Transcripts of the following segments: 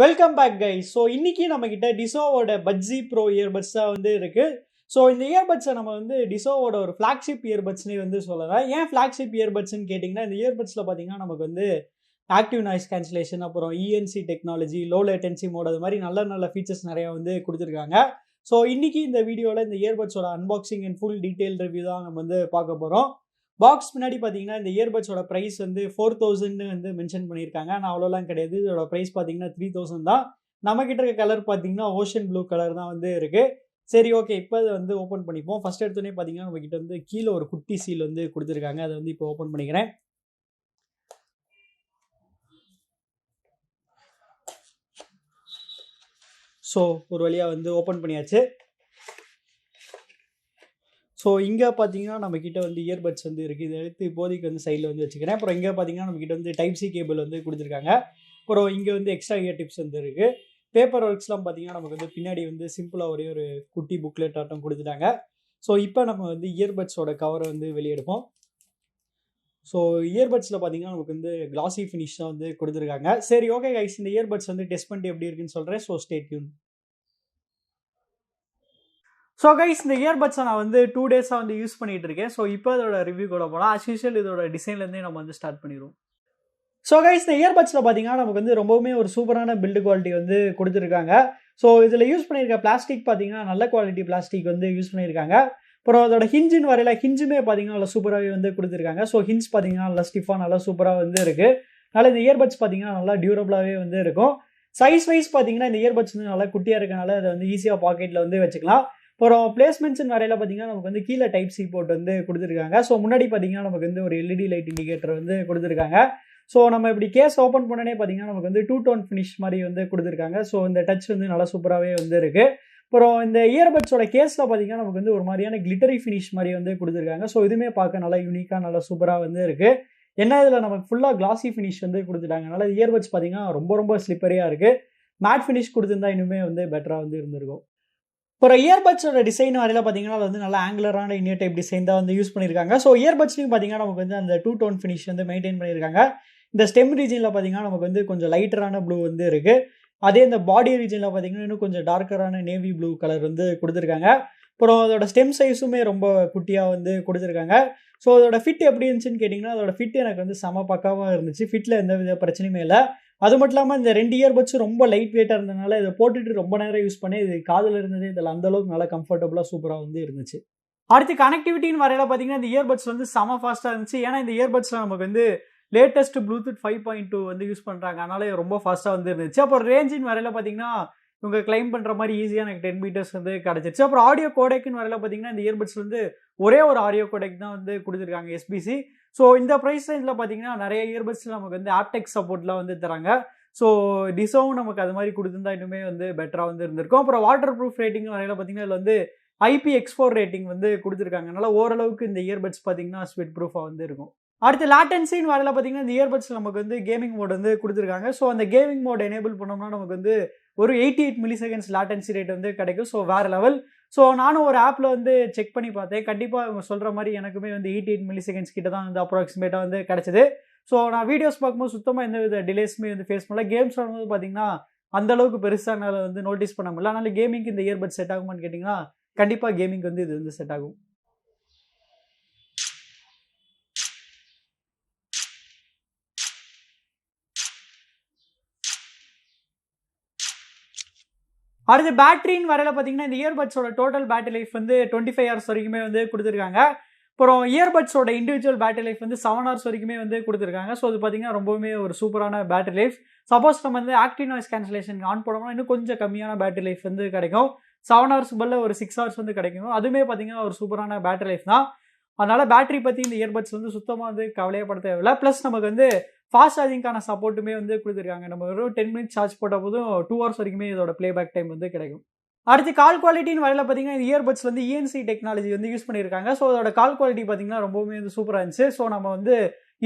Welcome back guys. So இன்னைக்கு நம்ம கிட்ட டிசோவோட பட்ஜி ப்ரோ இயர்பட்ஸ் தான் வந்து இருக்கு. ஸோ இந்த இயர்பட்ஸை நம்ம வந்து டிசோவோட ஒரு ஃபிளாக்ஷிப் இயர்பட்ஸ்னே வந்து சொல்லலாம். ஏன் ஃபிளாக்ஷிப் இயர்பட்ஸ்ன்னு கேட்டிங்கன்னா, இந்த இயர்பட்ஸில் பார்த்தீங்கன்னா நமக்கு வந்து ஆக்டிவ் நாய்ஸ் கேன்சலேஷன், அப்புறம் ENC technology, low latency mode, அது மாதிரி நல்ல நல்ல ஃபீச்சர்ஸ் நிறையா வந்து கொடுத்துருக்காங்க. ஸோ இன்னைக்கு இந்த வீடியோவில் இந்த இயர்பட்ஸோட unboxing and full detail review தான் நம்ம வந்து பார்க்க போகிறோம். பாக்ஸ் முன்னாடி பார்த்தீங்கன்னா இந்த இயர்பட்ஸோட ப்ரைஸ் வந்து 4000 வந்து மென்ஷன் பண்ணியிருக்காங்க. ஆனால் அவ்வளோலாம் கிடையாது. இதோட ப்ரைஸ் பார்த்தீங்கன்னா 3000 தான். நம்ம கிட்ட இருக்க கலர் பார்த்தீங்கன்னா ஓஷன் ப்ளூ கலர் தான் வந்து இருக்கு. சரி, ஓகே, இப்போ அதை வந்து ஓப்பன் பண்ணிப்போம். ஃபர்ஸ்ட் எடுத்தோடனே பார்த்தீங்கன்னா நம்ம கிட்ட வந்து கீழே ஒரு குட்டி சீல் வந்து கொடுத்துருக்காங்க. அதை வந்து இப்போ ஓப்பன் பண்ணிக்கிறேன். ஸோ ஒரு வழியாக வந்து ஓப்பன் பண்ணியாச்சு. ஸோ இங்கே பார்த்தீங்கன்னா நம்மக்கிட்ட வந்து இயர்பட்ஸ் வந்து இருக்குது. இதை எடுத்து இப்போதைக்கு வந்து சைடில் வந்து வச்சுக்கிறேன். அப்புறம் இங்கே பார்த்தீங்கன்னா நம்மக்கிட்ட வந்து டைப் சி கேபிள் வந்து கொடுத்துருக்காங்க. அப்புறம் இங்கே வந்து எக்ஸ்ட்ரா இயர் டிப்ஸ் வந்து இருக்குது. பேப்பர் ஒர்க்ஸ்லாம் பார்த்தீங்கன்னா நமக்கு வந்து பின்னாடி வந்து சிம்பிளாக ஒரே ஒரு குட்டி புக்லெட் ஆட்டம் கொடுத்துட்டாங்க. ஸோ இப்போ நம்ம வந்து இயர்பட்ஸோட கவரை வந்து வெளியெடுப்போம். ஸோ இயர்பட்ஸில் பார்த்தீங்கன்னா நமக்கு வந்து கிளாசி ஃபினிஷ் தான் வந்து கொடுத்துருக்காங்க. சரி, ஓகே கைஸ், இந்த இயர்பட்ஸ் வந்து டெஸ்ட் பண்ணிட்டு எப்படி இருக்குன்னு சொல்கிறேன். So stay tune. So guys, இந்த இயர்பட்ஸை நான் வந்து 2 டேஸாக வந்து யூஸ் பண்ணிட்டு இருக்கேன். ஸோ இப்போ இதோட ரிவ்யூ கூட போகலாம். அஸ் யூஷுவல் இதோட டிசைன்லேருந்தே நம்ம வந்து ஸ்டார்ட் பண்ணிடுவோம். ஸோ கைஸ், இந்த இயர்பட்ஸில் பார்த்தீங்கன்னா நமக்கு வந்து ரொம்பவுமே ஒரு சூப்பரான பில்டு குவாலிட்டி வந்து கொடுத்துருக்காங்க. ஸோ இதில் யூஸ் பண்ணியிருக்க பிளாஸ்டிக் பார்த்தீங்கன்னா நல்ல குவாலிட்டி பிளாஸ்டிக் வந்து யூஸ் பண்ணியிருக்காங்க. அப்புறம் அதோட ஹிஞ்சின் வரையில ஹிஞ்சுமே பார்த்தீங்கன்னா நல்லா சூப்பராகவே வந்து கொடுத்துருக்காங்க. ஸோ ஹிஞ்ச் பார்த்தீங்கன்னா நல்லா ஸ்டிஃபாக நல்லா சூப்பராக வந்து இருக்குது. அதனால் இந்த இயர்பட்ஸ் பார்த்தீங்கன்னா நல்லா டியூரபிளாகவே வந்து இருக்கும். சைஸ் வைஸ் பார்த்தீங்கன்னா இந்த இயர்பட்ஸ் வந்து நல்லா குட்டியாக இருக்கனால அதை வந்து ஈஸியாக பாக்கெட்டில் வந்து வச்சுக்கலாம். அப்புறம் பிளேஸ்மெண்ட்ஸ் வரையில பார்த்தீங்கன்னா நமக்கு வந்து கீழே டைப் சி போர்ட் வந்து கொடுத்துருக்காங்க. ஸோ முன்னாடி பார்த்தீங்கன்னா நமக்கு வந்து ஒரு எல்இடி லைட் இண்டிகேட்டர் வந்து கொடுத்துருக்காங்க. ஸோ நம்ம இப்படி கேஸ் ஓப்பன் பண்ணனே பார்த்தீங்கன்னா நமக்கு வந்து 2 டோன் ஃபினிஷ் மாதிரி வந்து கொடுத்துருக்காங்க. ஸோ இந்த டச் வந்து நல்லா சூப்பராகவே வந்து இருக்குது. அப்புறம் இந்த இயர்பட்ஸோட கேஸில் பார்த்தீங்கன்னா நமக்கு வந்து ஒரு மாதிரியான கிளிட்டரி ஃபினிஷ் மாதிரி வந்து கொடுத்துருக்காங்க. ஸோ இதுவுமே பார்க்க நல்லா யூனிக்காக நல்லா சூப்பராக வந்து இருக்குது. என்ன இதில் நமக்கு ஃபுல்லாக கிளாசி ஃபினிஷ் வந்து கொடுத்துட்டாங்க. அதனால் இயர்பட்ஸ் பார்த்தீங்கன்னா ரொம்ப ரொம்ப ஸ்லிப்பரியாக இருக்குது. மேட் ஃபினிஷ் கொடுத்துருந்தா இன்னுமே வந்து பெட்டராக வந்து இருந்திருக்கும். ஒரு இயர்பட்ஸோட டிசைன் வரையில பார்த்தீங்கன்னா அது வந்து நல்லா ஆங்குலரான இன்னியர் டைப் டிசைன் தான் வந்து யூஸ் பண்ணியிருக்காங்க. ஸோ இயர்பட்ஸ்லையும் பார்த்தீங்கன்னா நமக்கு வந்து அந்த 2 டோன் ஃபினிஷ் வந்து மெயின்டைன் பண்ணியிருக்காங்க. இந்த ஸ்டெம் ரீஜனில் பார்த்தீங்கன்னா நமக்கு வந்து கொஞ்சம் லைட்டரான ப்ளூ வந்து இருக்குது. அதே இந்த பாடி ரீஜனில் பார்த்தீங்கன்னா இன்னும் கொஞ்சம் டார்க்கரான நேவி ப்ளூ கலர் வந்து கொடுத்துருக்காங்க. அப்புறம் அதோட ஸ்டெம் சைஸுமே ரொம்ப குட்டியாக வந்து கொடுத்துருக்காங்க. ஸோ அதோட ஃபிட் எப்படி இருந்துச்சுன்னு கேட்டிங்கன்னா அதோட ஃபிட் எனக்கு வந்து செம பக்காவாக இருந்துச்சு. ஃபிட்டில் எந்த வித பிரச்சனையுமே இல்லை. அது மட்டும் இல்லாமல் இந்த 2 இயர்பட்ஸும் ரொம்ப லைட் வெயிட்டாக இருந்ததுனால இதை போட்டுட்டு ரொம்ப நேரம் யூஸ் பண்ணி இது காதில் இருந்தது இதில் அந்தளவுக்கு நல்லா கம்ஃபர்டபுளாக சூப்பராக வந்து இருந்துச்சு. அடுத்து கனெக்டிவிட்டின்னு வரையில பார்த்தீங்கன்னா இந்த இயர்பட்ஸ் வந்து செம ஃபாஸ்ட்டாக இருந்துச்சு. ஏன்னா இந்த இயர்பட்ஸில் நமக்கு வந்து லேட்டஸ்ட் ப்ளூடூத் 5.2 வந்து யூஸ் பண்ணுறாங்க. அதனால ரொம்ப ஃபாஸ்ட்டாக வந்து இருந்துச்சு. அப்புறம் ரேஞ்சின் வரையில பார்த்தீங்கன்னா இவங்க கிளைம் பண்ணுற மாதிரி ஈஸியாக எனக்கு 10 மீட்டர்ஸ் வந்து கிடச்சிருச்சு. அப்புறம் ஆடியோ கோடெக்னு வரையில பார்த்தீங்கன்னா இந்த இயர்பட்ஸ் வந்து ஒரே ஒரு ஆடியோ கோடெக் தான் வந்து கொடுத்துருக்காங்க, எஸ்பிசி. ஸோ இந்த ப்ரைஸ் ரேஞ்சில் பார்த்தீங்கன்னா நிறைய இயர்பட்ஸில் நமக்கு வந்து ஆப்டெக் சப்போர்ட்லாம் வந்து தராங்க. ஸோ டிசோவும் நமக்கு அது மாதிரி கொடுத்துருந்தா இன்னுமே வந்து பெட்டராக வந்து இருந்திருக்கும். அப்புறம் வாட்டர் ப்ரூஃப் ரேட்டிங் வரையில பார்த்தீங்கன்னா இதில் வந்து IPX4 ரேட்டிங் வந்து கொடுத்துருக்காங்க. அதனால ஓரளவுக்கு இந்த இயர்பட்ஸ் பார்த்தீங்கன்னா ஸ்வெட் ப்ரூஃபாக வந்து இருக்கும். அடுத்து லாட்டன்சின்னு வரையில பார்த்தீங்கன்னா இந்த இயர்பட்ஸ் நமக்கு வந்து கேமிங் மோட் வந்து கொடுத்துருக்காங்க. ஸோ அந்த கேமிங் மோட் எனேபிள் பண்ணோம்னா நமக்கு வந்து ஒரு 88 மில்லிசெகண்ட்ஸ் லாட்டன்சி ரேட் வந்து கிடைக்கும். ஸோ வேறு லெவல். ஸோ நானும் ஒரு ஆப்பில் வந்து செக் பண்ணி பார்த்தேன். கண்டிப்பாக அவங்க சொல்கிற மாதிரி எனக்குமே வந்து 88 மில்லிசெகண்ட்ஸ் கிட்ட தான் வந்து அப்ராக்சிமேட்டாக வந்து கிடச்சிது. ஸோ நான் வீடியோஸ் பார்க்கும்போது சுத்தமாக எந்த வித டிலேஸுமே வந்து ஃபேஸ் பண்ணல. கேம்ஸ் ஆடும்போது பார்த்தீங்கன்னா அந்தளவுக்கு பெருசாக என்னால் வந்து நோட்டீஸ் பண்ண முடியல. அதனால கேமிங்க்கு இந்த இயர்பட்ஸ் செட் ஆகுமான்னு கேட்டிங்கன்னா கண்டிப்பாக கேமிங்க்கு வந்து இது வந்து செட் ஆகும். அடுத்து பேட்டரின்னு வரையில பார்த்தீங்கன்னா இந்த இயர்பட்ஸோட டோட்டல் பேட்டரி லைஃப் வந்து 25 ஹவர்ஸ் வரைக்குமே வந்து கொடுத்துருக்காங்க. அப்புறம் இயர்பட்ஸோட இண்டிவிஜுவல் பேட்டரி லைஃப் வந்து 7 ஹவர்ஸ் வரைக்குமே வந்து கொடுத்துருக்காங்க. ஸோ அது பார்த்தீங்கன்னா ரொம்பவுமே ஒரு சூப்பரான பேட்டரி லைஃப். சப்போஸ் நம்ம வந்து ஆக்டிவ் நாய்ஸ் கேன்சலேஷன் ஆன் பண்ணோம்னா இன்னும் கொஞ்சம் கம்மியான பேட்டரி லைஃப் வந்து கிடைக்கும். 7 ஹவர்ஸ் பதில் ஒரு 6 ஹவர்ஸ் வந்து கிடைக்கும். அதுவுமே பார்த்தீங்கன்னா ஒரு சூப்பரான பேட்டரி லைஃப் தான். அதனால பேட்டரி பற்றி இந்த இயர்பட்ஸ் வந்து சுத்தமாக வந்து கவலையப்பட தேவையில்லை. ப்ளஸ் நமக்கு வந்து ஃபாஸ்ட் சார்ஜிங்கான சப்போர்ட்டுமே வந்து கொடுத்துருக்காங்க. நம்ம வெறும் 10 மினிட்ஸ் சார்ஜ் போட்ட போதும் 2 ஹவர்ஸ் வரைக்குமே இதோட பிளேபேக் டைம் வந்து கிடைக்கும். அடுத்து கால் குவாலிட்டின்னு வரையில பார்த்தீங்கன்னா இந்த இயர்பட்ஸ் வந்து இஎன்சி டெக்னாலஜி வந்து யூஸ் பண்ணியிருக்காங்க. ஸோ அதோட கால் குவாலிட்டி பார்த்தீங்கன்னா ரொம்பவுமே வந்து சூப்பராக இருந்துச்சு. ஸோ நம்ம வந்து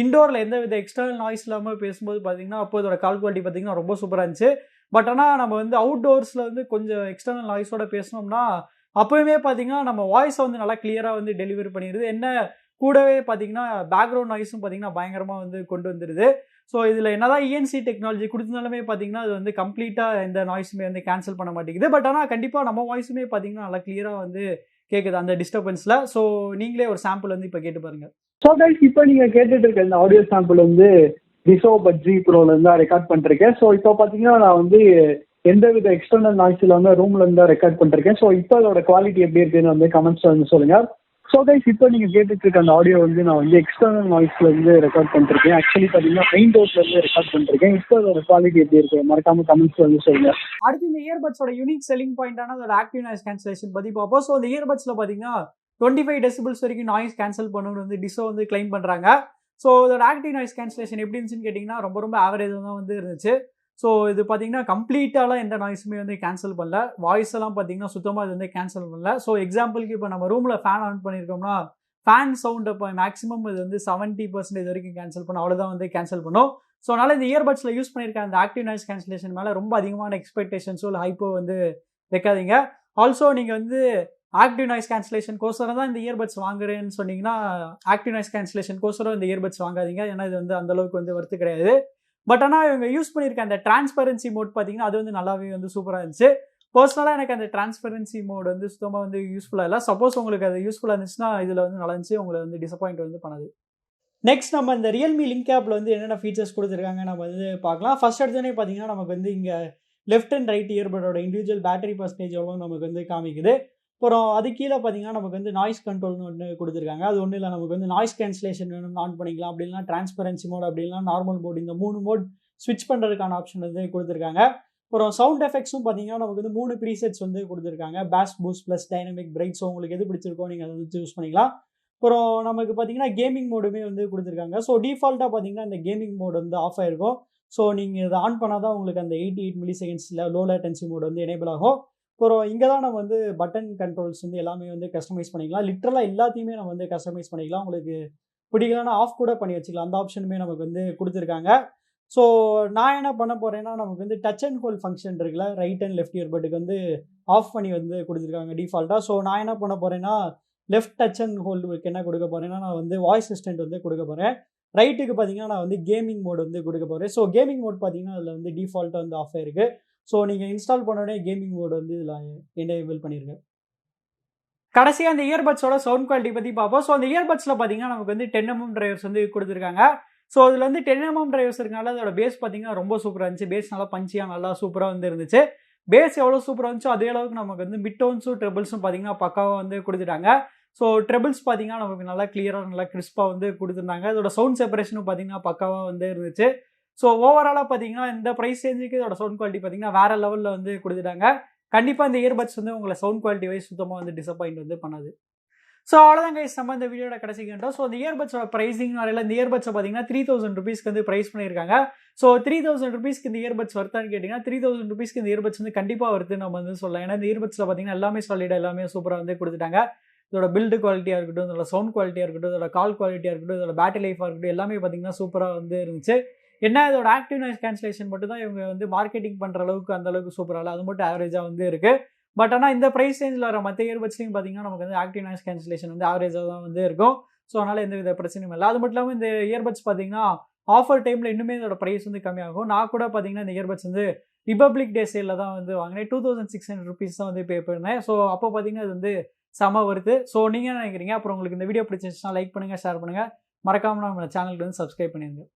இண்டோரில் எந்த வித எக்ஸ்டர்னல் நாய்ஸ் இல்லாமல் பேசும்போது பார்த்தீங்கன்னா அப்போ இதோட கால் குவாலிட்டி பார்த்தீங்கன்னா ரொம்ப சூப்பராக இருந்துச்சு. பட் ஆனால் நம்ம வந்து அவுட்டோர்ஸில் வந்து கொஞ்சம் எக்ஸ்டர்னல் நாய்ஸோட பேசணும்னா அப்போயுமே பார்த்தீங்கன்னா நம்ம வாய்ஸை வந்து நல்லா கிளியராக வந்து டெலிவரி பண்ணிடுது. என்ன கூடவே பார்த்தீங்கன்னா பேக்ரவுண்ட் நாய்ஸும் பார்த்தீங்கன்னா பயங்கரமாக வந்து கொண்டு வந்துடுது. ஸோ இதில் என்னதான் இஎன்சி டெக்னாலஜி கொடுத்தனாலுமே பார்த்தீங்கன்னா அது வந்து கம்ப்ளீட்டாக எந்த நாய்ஸுமே வந்து கேன்சல் பண்ண மாட்டேங்குது. பட் ஆனால் கண்டிப்பாக நம்ம வாய்ஸுமே பார்த்தீங்கன்னா நல்லா கிளியராக வந்து கேட்குது அந்த டிஸ்டர்பன்ஸில். ஸோ நீங்களே ஒரு சாம்பிள் வந்து இப்போ கேட்டு பாருங்கள். ஸோ கைஸ், இப்போ நீங்கள் கேட்டுட்டு இருக்க இந்த ஆடியோ சாம்பிள் வந்து டிசோ பட்ஜி ப்ரோலேருந்து தான் ரெக்கார்ட் பண்ணிருக்கேன். ஸோ இப்போ பார்த்தீங்கன்னா நான் வந்து எந்தவித எக்ஸ்டர்னல் நாய்ஸ் இல்லாமல் ரூம்லேருந்து தான் ரெக்கார்ட் பண்ணிருக்கேன். ஸோ இப்போ அதோட குவாலிட்டி எப்படி இருக்குன்னு வந்து கமெண்ட்ஸில் வந்து சொல்லுங்கள். ஸோ கைஸ், இப்போ நீங்கள் கேட்டுட்டு இருக்க அந்த ஆடியோ வந்து நான் வந்து எக்ஸ்டர்னல் நாய்ஸ்லேருந்து ரெக்கார்ட் பண்ணிருக்கேன். ஆக்சுவலி பார்த்தீங்கன்னா மெயின் டோர்ஸ்லேருந்து ரெக்கார்ட் பண்ணிருக்கேன். இப்போ அதோட குவாலிட்டி எப்படி இருக்கு மறக்காம கமெண்ட்ஸில் வந்து சொல்லுங்கள். அடுத்து இந்த இயர்பட்ஸோட யூனிக் செல்லிங் பாயிண்டான அதோட ஆக்டிவ் நாய்ஸ் கேன்சலேஷன் பற்றி பார்ப்போம். ஸோ இந்த இயர்பட்ஸில் பார்த்தீங்கன்னா 25 டெசிபிள்ஸ் வரைக்கும் நாய்ஸ் கேன்சல் பண்ணணும்னு வந்து டிசோ வந்து கிளைம் பண்ணுறாங்க. ஸோ இதோட ஆக்டிவ் நாய்ஸ் கேன்சலேஷன் எப்படி இருந்துச்சுன்னு கேட்டிங்கன்னா ரொம்ப ஆவரேஜாக தான் வந்து இருந்துச்சு. ஸோ இது பார்த்தீங்கன்னா கம்ப்ளீட்டாலாம் எந்த நாய்ஸுமே வந்து கேன்சல் பண்ணல. வாய்ஸ் எல்லாம் பார்த்தீங்கன்னா சுத்தமாக இது வந்து கேன்சல் பண்ணல. ஸோ எக்ஸாம்பிளுக்கு இப்போ நம்ம ரூமில் ஃபேன் ஆன் பண்ணியிருக்கோம்னா ஃபேன் சவுண்ட் இப்போ மேக்ஸிமம் இது வந்து 70% வரைக்கும் கேன்சல் பண்ணும், அவ்வளோதான் வந்து கேன்சல் பண்ணும். ஸோ அதனால் இந்த இயர்பட்ஸில் யூஸ் பண்ணியிருக்க அந்த ஆக்டிவ் நாய்ஸ் கேன்சலேஷன் மேலே ரொம்ப அதிகமான எக்ஸ்பெக்டேஷன்ஸோ இல்லை ஹைப்போ வந்து வைக்காதீங்க. ஆல்சோ நீங்கள் வந்து ஆக்டிவ் நாய்ஸ் கேன்சலேஷன் கோசரம் தான் இந்த இயர்பட்ஸ் வாங்குறேன்னு சொன்னீங்கன்னா ஆக்டிவ் நாய்ஸ் கேன்சலேஷன் கோசரம் இந்த இயர்பட்ஸ் வாங்காதீங்க. ஏன்னா இது வந்து அந்தளவுக்கு வந்து ஒர்த்து கிடையாது. பட் ஆனால் இவங்க யூஸ் பண்ணியிருக்க அந்த டிரான்ஸ்பரன்சி மோட் பார்த்தீங்கன்னா அது வந்து நல்லாவே வந்து சூப்பராக இருந்துச்சு. பர்சனலாக எனக்கு அந்த டிரான்ஸ்பரன்சி மோட் வந்து சுத்தமாக வந்து யூஸ்ஃபுல்லாக இல்லை. சப்போஸ் உங்களுக்கு அது யூஸ்ஃபுல்லாக இருந்துச்சுன்னா இதில் வந்து நல்லா இருந்துச்சு, உங்களை வந்து டிசப்பாயிண்ட் வந்து பண்ணாது. நெக்ஸ்ட் நம்ம இந்த ரியல்மி லிங்க் ஆப்பில் வந்து என்னென்ன ஃபீச்சர்ஸ் கொடுத்துருக்காங்க நம்ம வந்து பார்க்கலாம். ஃபர்ஸ்ட் எடுத்தோடனே பார்த்தீங்கன்னா நமக்கு வந்து இங்கே லெஃப்ட் அண்ட் ரைட் இயர்படோட இண்டிவிஜுவல் பேட்டரி பர்சன்டேஜ் எவ்வளோ நமக்கு வந்து காமிக்குது. அப்புறம் அது கீழே பார்த்தீங்கன்னா நமக்கு வந்து நாய்ஸ் கண்ட்ரோல்னு ஒன்று கொடுத்துருக்காங்க. அது ஒன்றும் இல்லை, நமக்கு வந்து நாய்ஸ் கேன்சலேஷன் வேணும்னு ஆன் பண்ணிக்கலாம், அப்படின்னா டிரான்ஸ்பரன்சி மோட், அப்படின்னா நார்மல் மோட், இந்த 3 மோட் ஸ்விட்ச் பண்ணுறதுக்கான ஆப்ஷன் வந்து கொடுத்துருக்காங்க. அப்புறம் சவுண்ட் எஃபெக்ட்ஸும் பார்த்தீங்கன்னா நமக்கு வந்து 3 ப்ரீசெட்ஸ் வந்து கொடுத்துருக்காங்க. Bass, boost plus dynamic bright. So உங்களுக்கு எது பிடிச்சிருக்கோ நீங்கள் அதை வந்து யூஸ் பண்ணிக்கலாம். அப்புறம் நமக்கு பார்த்தீங்கன்னா கேமிங் மோடுமே வந்து கொடுத்துருக்காங்க. ஸோ டிஃபால்ட்டாக பார்த்தீங்கன்னா இந்த கேமிங் மோடு வந்து ஆஃப் ஆயிருக்கும். ஸோ நீங்கள் இதை ஆன் பண்ணால் தான் உங்களுக்கு அந்த 88 மில்லி செகண்ட்ஸில் லோ லேட்டன்சி மோடு வந்து எனேபிள் ஆகும். அப்புறம் இங்கே தான் நம்ம வந்து பட்டன் கண்ட்ரோல்ஸ் வந்து எல்லாமே வந்து கஸ்டமைஸ் பண்ணிக்கலாம். லிட்டரலாக எல்லாத்தையுமே நம்ம வந்து கஸ்டமைஸ் பண்ணிக்கலாம். உங்களுக்கு பிடிக்கலன்னா ஆஃப் கூட பண்ணி வச்சுக்கலாம். அந்த ஆப்ஷனுமே நமக்கு வந்து கொடுத்துருக்காங்க. ஸோ நான் என்ன பண்ண போகிறேன்னா நமக்கு வந்து டச் அண்ட் ஹோல்ட் ஃபங்க்ஷன் இருக்குல்ல, ரைட் அண்ட் லெஃப்ட் இயர்பட்டுக்கு வந்து ஆஃப் பண்ணி வந்து கொடுத்துருக்காங்க டிஃபால்ட்டாக. ஸோ நான் என்ன பண்ண போகிறேன்னா லெஃப்ட் டச் அண்ட் ஹோல்டுக்கு என்ன கொடுக்க போகிறேன்னா நான் வந்து வாய்ஸ் அசிஸ்டன்ட் வந்து கொடுக்க போகிறேன். ரைட்டுக்கு பார்த்தீங்கன்னா நான் வந்து கேமிங் மோட் வந்து கொடுக்க போகிறேன். ஸோ கேமிங் மோட் பார்த்தீங்கன்னா அதில் வந்து டிஃபால்ட்டாக வந்து ஆஃப் ஆயிருக்கு. ஸோ நீங்கள் இன்ஸ்டால் பண்ணோடனே கேமிங் மோட் வந்து இதில் எனேபிள் பண்ணிருங்க. கடைசியாக அந்த இயர்பட்ஸோட சவுண்ட் குவாலிட்டி பற்றி பார்ப்போம். ஸோ அந்த இயர்பட்ஸில் பார்த்தீங்கன்னா நமக்கு வந்து 10mm டிரைவர்ஸ் வந்து கொடுத்துருக்காங்க. ஸோ இதில் வந்து 10mm டிரைவர்ஸ் இருக்கனால அதோட பேஸ் பார்த்தீங்கன்னா ரொம்ப சூப்பராக இருந்துச்சு. பேஸ் நல்லா பஞ்சியாக நல்லா சூப்பராக வந்து இருந்துச்சு. பேஸ் எவ்வளோ சூப்பராக இருந்துச்சோ அதே அளவுக்கு நமக்கு வந்து மிட் டோன்ஸும் ட்ரெபிள்ஸும் பார்த்தீங்கன்னா பக்காவாக வந்து கொடுத்துட்டாங்க. ஸோ ட்ரெபிள்ஸ் பார்த்தீங்கன்னா நமக்கு நல்லா கிளியராக நல்லா கிறிஸ்பாக வந்து கொடுத்துருந்தாங்க. இதோட சவுண்ட் செப்பரேஷனும் பார்த்தீங்கன்னா பக்காவாக வந்து இருந்துச்சு. ஸோ ஓவராலாக பார்த்தீங்கன்னா இந்த ப்ரைஸ் ரேஞ்சுக்கு இதோட சவுண்ட் குவாலிட்டி பார்த்தீங்கன்னா வேறு லெவலில் வந்து கொடுத்துட்டாங்க. கண்டிப்பாக இந்த இயர்பட்ஸ் வந்து உங்களை சவுண்ட் குவாலிட்டி வைஸ் சுத்தமாக வந்து டிசப்பாயிண்ட் வந்து பண்ணாது. ஸோ அவ்வளோதான் கைஸ், நம்ம இந்த வீடியோட கடைசிக்கு வந்துட்டோம். ஸோ இந்த இயர்பட்ஸோட ப்ரைஸிங் வரையில் இந்த இயர்பட்ஸை பார்த்தீங்கன்னா 3000 rupeesக்கு வந்து ப்ரைஸ் பண்ணியிருக்காங்க. ஸோ 3000 rupeesக்கு இந்த இயர்பட்ஸ் வருத்தான்னு கேட்டிங்கன்னா 3000 rupeesக்கு இந்த இயர்பட்ஸ் வந்து கண்டிப்பாக வருது நம்ம வந்து சொல்லலாம். ஏன்னா இந்த இயர்பட்ஸில் பார்த்தீங்கன்னா எல்லாமே சாலிடாக எல்லாமே சூப்பராக வந்து கொடுத்துட்டாங்க. இதோட பில்டு குவாலிட்டியாக இருக்கட்டும், இதோட சவுண்ட் குவாலிட்டியாக இருக்கட்டும், இதோட கால் குவாலிட்டியாக இருக்கட்டும், இதோட பேட்டரி லைஃபாக இருக்கட்டும், எல்லாமே பார்த்தீங்கன்னா சூப்பராக வந்து இருந்துச்சு. என்ன இதோட ஆக்டிவ் நாய்ஸ் கேன்சலேஷன் மட்டும் தான் இவங்க வந்து மார்க்கெட்டிங் பண்ணுற அளவுக்கு அந்த அளவுக்கு சூப்பராக இல்லை, அது மட்டும் ஆவரேஜாக வந்து இருக்குது. பட் ஆனால் இந்த ப்ரைஸ் ரேஞ்சில் வர மற்ற இயர்பட்ஸ்லையும் பார்த்தீங்கன்னா நமக்கு வந்து ஆக்டிவ் நாய்ஸ் கேன்சலேஷன் வந்து ஆவரேஜாக தான் வந்து இருக்கும். ஸோ அதனால் எந்த வித பிரச்சனையும் இல்லை. அது மட்டும் இல்லாமல் இந்த இயர்பட்ஸ் பார்த்தீங்கன்னா ஆஃபர் டைமில் இன்னுமே இதோட ப்ரைஸ் வந்து கம்மியாகும். நான் கூட பார்த்தீங்கன்னா இந்த இயர்பட்ஸ் வந்து ரிபப்ளிக் டே சேலில் தான் வந்து வாங்கினேன். 2600 rupees தான் வந்து பே பண்ணேன். ஸோ அப்போ பார்த்தீங்கன்னா இது வந்து செம வருது. ஸோ நீங்கள் என்ன நினைக்கிறீங்க? அப்புறம் உங்களுக்கு இந்த வீடியோ பிடிச்சிருந்துச்சுன்னா லைக் பண்ணுங்கள், ஷேர் பண்ணுங்கள், மறக்காமல் நம்ம சேனலுக்கு வந்து சப்ஸ்கிரைப் பண்ணிடுங்க.